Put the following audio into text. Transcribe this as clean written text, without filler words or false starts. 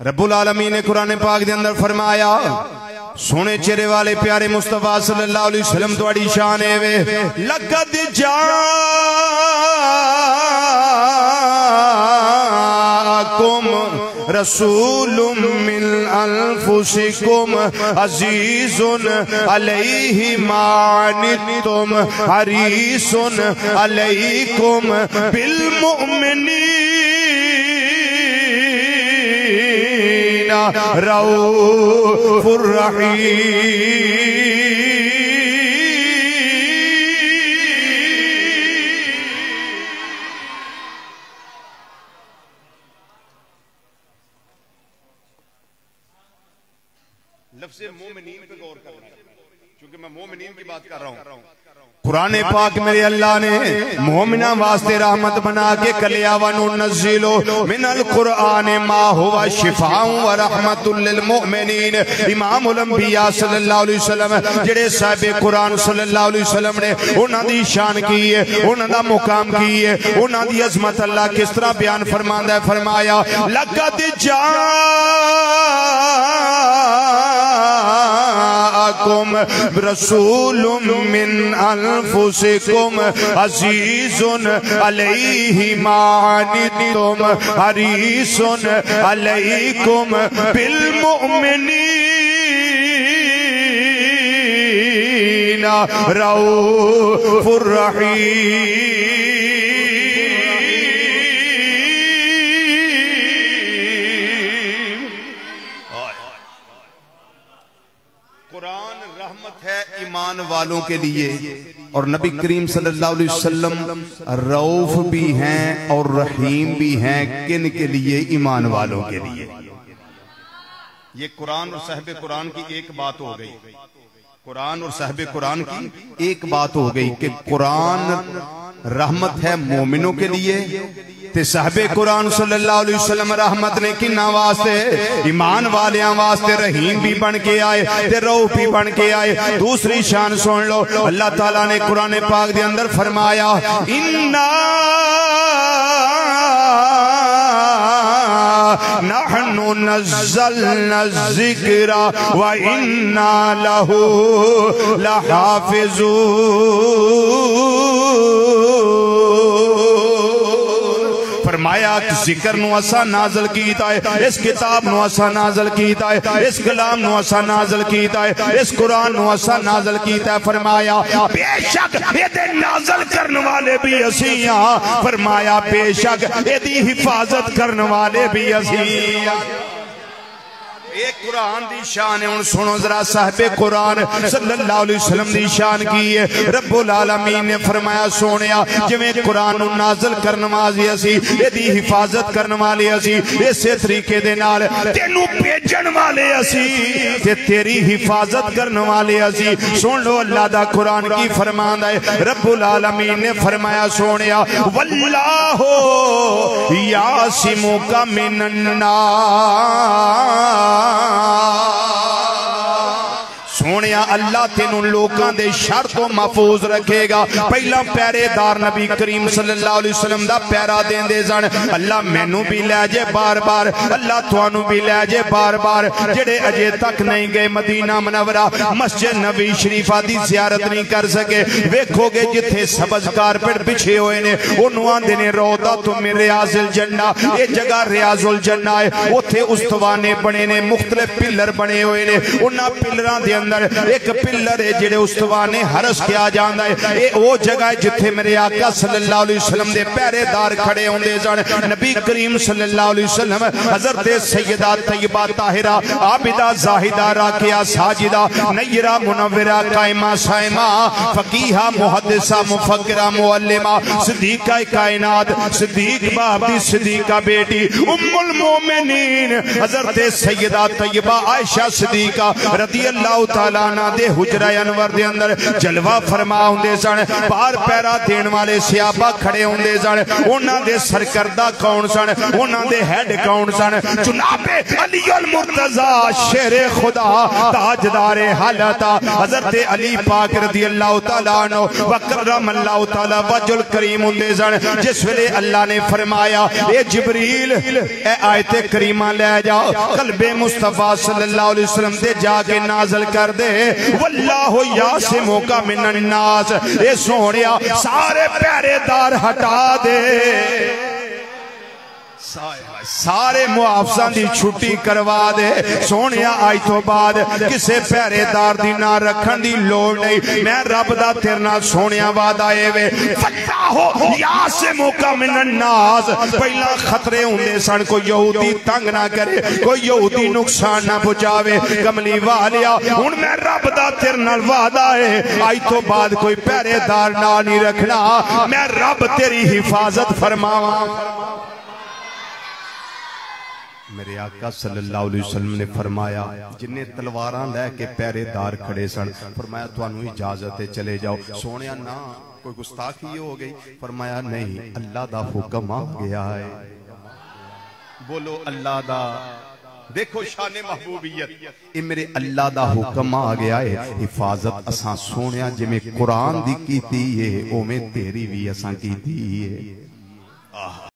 رب العالمین نے قرآن پاک دے اندر فرمایا سونے چہرے والے پیارے مصطفیٰ صلی اللہ علیہ وسلم تواڈی شان ہے وے لقد جاءکم رسول من انفسکم عزیز علیہ ما عنتم حریص علیکم بالمؤمنین رؤوف الرحیم لفظ مومنین پہ غور کرنا ہے چونکہ میں مومنین کی بات کر رہا ہوں قرآن پاک میرے اللہ نے مومنہ واسطے رحمت بنا کے کلیا وَنُنَزِّلُ مِنَ الْقُرْآنِ مَا هُوَ شِفَاءٌ وَرَحْمَةٌ لِلْمُؤْمِنِينَ امام الانبیاء صلی اللہ علیہ وسلم جڑے صاحب قرآن صلی اللہ علیہ وسلم نے انہاں دی شان کی ہے انہاں دا مقام کی ہے انہاں دی عظمت اللہ کس طرح بیان فرماندا ہے فرمایا لَقَدْ جاءکم رسول من انفسکم عزیز علیہ ما عنتم حریص علیکم بالمؤمنین رؤوف الرحیم قرآن رحمت ہے ایمان والوں کے لیے اور نبی کریم صلی اللہ علیہ وسلم رؤوف بھی ہیں اور رحیم بھی ہیں کن کے لیے ایمان والوں کے لیے یہ قرآن اور صاحب قرآن کی ایک بات ہو گئی قرآن اور صاحب قرآن کی ایک بات ہو گئی کہ قرآن رحمت ہے مومنوں کے لیے تے صاحب قرآن صلی اللہ علیہ وسلم رحمت نے کنہ واسطے ایمان والیاں واسطے رحیم بھی بن کے آئے تے رؤوف بھی بن کے آئے دوسری شان سن لو اللہ تعالیٰ نے قرآن پاک دے اندر فرمایا نحن نزلنا الذکر وَإِنَّا لَهُ لَحَافِظُونَ فرمایا ذکر نو اسا نازل کیتا ہے اس کتاب نو اسا نازل کیتا ہے اس کلام نو اسا نازل کیتا ہے اس قرآن نو اسا نازل کیتا ہے فرمایا بے شک یہ نازل کرنے والے بھی اسی ہیں فرمایا بے شک یہ حفاظت کرنے والے بھی اسی ہیں ایک قرآن دی شان ہے ان سنو ذرا صاحب قرآن صلی اللہ علیہ وسلم دی شان کی ہے رب العالمین نے فرمایا سونیا جویں قرآن نازل کرنے والے اسی یہ دی حفاظت کرنے والے اسی اسے طریقے دے نال تینوں بھیجن والے اسی تے تیری حفاظت کرنے والے اسی سن لو اللہ دا قرآن کی فرمان ہے رب العالمین نے فرمایا سونیا واللہ یعصمک من الناس سونیا اللہ تینوں لوکاں دے شر تو محفوظ رکھے گا پہلا پیرے دار نبی کریم صلی اللہ علیہ وسلم دا پیرا دین دے زن اللہ مینوں بھی لے جے بار بار اللہ توانوں بھی لے جے بار بار جڑے اجے تک نہیں گئے مدینہ منورہ مسجد نبی شریفہ دی زیارت نہیں کر سکے ویکھو گے جتھے سبز کارپٹ بچھے ہوئے نے انہوں آندے نے روضہ تو من ریاض الجنہ یہ جگہ ریاض الجنہ ہے اتھے استوانے بنے نے مختلف پلر بنے ہوئے نے انہاں پلران دے اندر ایک پلر ہے جڑے استوانے حرس کیا جاندہ ہے وہ جگہ ہے جتھے میرے آقا صلی اللہ علیہ وسلم دے پہرے دار کھڑے ہوندے جان نبی کریم صلی اللہ علیہ وسلم حضرت سیدہ طیبہ طاہرہ عابدہ زاہدہ راکعہ ساجدہ نیرہ منورہ قائمہ سائمہ فقیہہ محدثہ مفکرہ معلمہ صدیقہ کائنات صدیق باپ دی صدیقہ بیٹی ام المومنین حضرت سیدہ طیبہ عائشہ صدیقہ رضی اللہ تعالی تعالیٰ دے حجرہ انور دے اندر جلوہ فرما ہوندے سن بار پیرا دین والے صحابہ کھڑے ہوندے سن انہاں دے سرکردہ کون سن انہاں دے ہیڈ کون سن جناب علی المرتضی شیر خدا تاجدار حالتا حضرت علی پاک رضی اللہ تعالیٰ عنہ وکرم اللہ تعالیٰ وجہ الکریم ہوندے سن جس ویلے اللہ نے فرمایا اے جبریل اے آیت کریمہ لے جاؤ قلب مصطفیٰ صلی اللہ علیہ وسلم دے جا کے نازل کر دے واللہ یاسمک من الناس اے سونیا سارے پہرے دار ہٹا دے سارے محافظاں دی چھٹی کروا دے سونیا آئی تو بعد کسے پہرے دار دی نہ رکھن دی لوڑ نہیں میں رب دا تیرنا سونیا وعدہ آئے وے فَاللَّهُ يَعْصِمُكَ مِنَ النَّاسِ پہلا خطرے ہوندے سن کوئی یہودی تنگ نہ کرے کوئی یہودی نقصان نہ پہنچاوے کملی والیا ہن میں رب دا تیرنا وعدہ ہے آئی تو بعد کوئی پہرے دار نہ نہیں رکھنا میں رب تیری حفاظت فرماواں میرے آقا صلی اللہ علیہ وسلم نے فرمایا جنہیں تلواراں لے کے پہرے دار کھڑے سن فرمایا تو انہوں اجازت چلے جاؤ سونیا نہ کوئی گستاخی ہو گئی فرمایا نہیں اللہ دا حکم آ گیا ہے بولو اللہ دا دیکھو شان محبوبیت اے میرے اللہ دا حکم آ گیا ہے حفاظت اساں سونیا جی میں قرآن دی کی تھی ہے او میں تیری بھی اساں کی تھی ہے